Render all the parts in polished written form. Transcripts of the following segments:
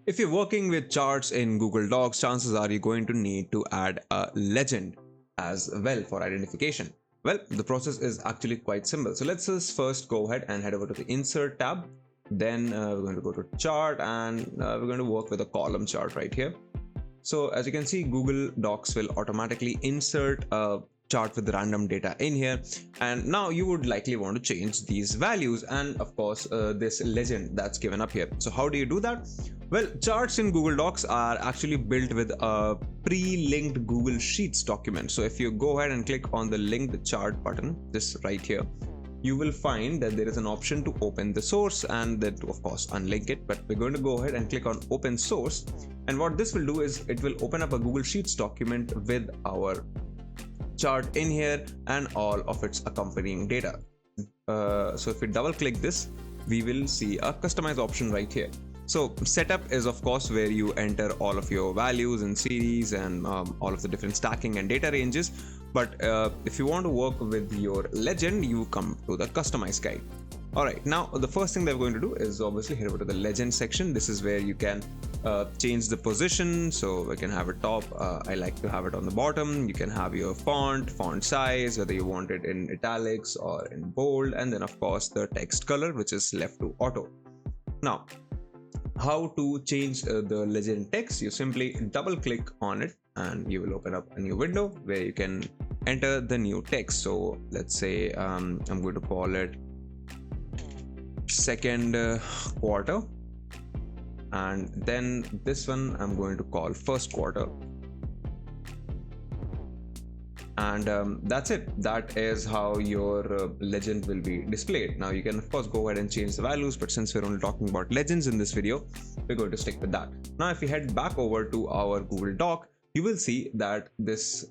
If you're working with charts in Google Docs, chances are you're going to need to add a legend as well for identification. Well, the process is actually quite simple. So let's just first go ahead and head over to the Insert tab. Then we're going to go to Chart, and we're going to work with a column chart right here. So as you can see, Google Docs will automatically insert a chart with random data in here, and now you would likely want to change these values and of course this legend that's given up here. So how do you do that? Well, charts in Google Docs are actually built with a pre-linked Google Sheets document. So if you go ahead and click on the linked chart button, this right here, you will find that there is an option to open the source and then to of course unlink it, but we're going to go ahead and click on open source, and what this will do is it will open up a Google Sheets document with our chart in here and all of its accompanying data. So if we double click this, we will see a customize option right here. So setup is of course where you enter all of your values and series and all of the different stacking and data ranges. But if you want to work with your legend, you come to the customize guide. Alright, now the first thing that we're going to do is obviously head over to the legend section. This is where you can change the position. So we can have it top. I like to have it on the bottom. You can have your font size, whether you want it in italics or in bold, and then of course the text color, which is left to auto. Now, how to change the legend text? You simply double click on it and you will open up a new window where you can enter the new text. So let's say I'm going to call it second quarter, and then this one I'm going to call first quarter, and that's it. That is how your legend will be displayed. Now you can of course go ahead and change the values, but since we're only talking about legends in this video, we're going to stick with that. Now if we head back over to our Google Doc, you will see that this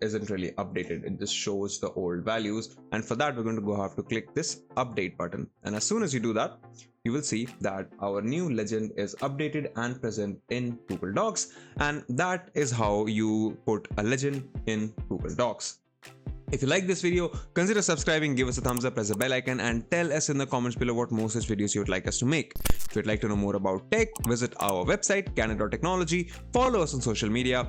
isn't really updated. It just shows the old values, and for that we're going to have to click this update button, and as soon as you do that, you will see that our new legend is updated and present in Google Docs, and that is how you put a legend in Google Docs. If you like this video, consider subscribing, give us a thumbs up, press the bell icon, and tell us in the comments below what more such videos you would like us to make. If you'd like to know more about tech, visit our website, Candid.Technology, follow us on social media,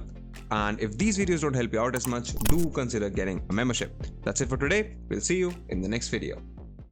and if these videos don't help you out as much, do consider getting a membership. That's it for today. We'll see you in the next video.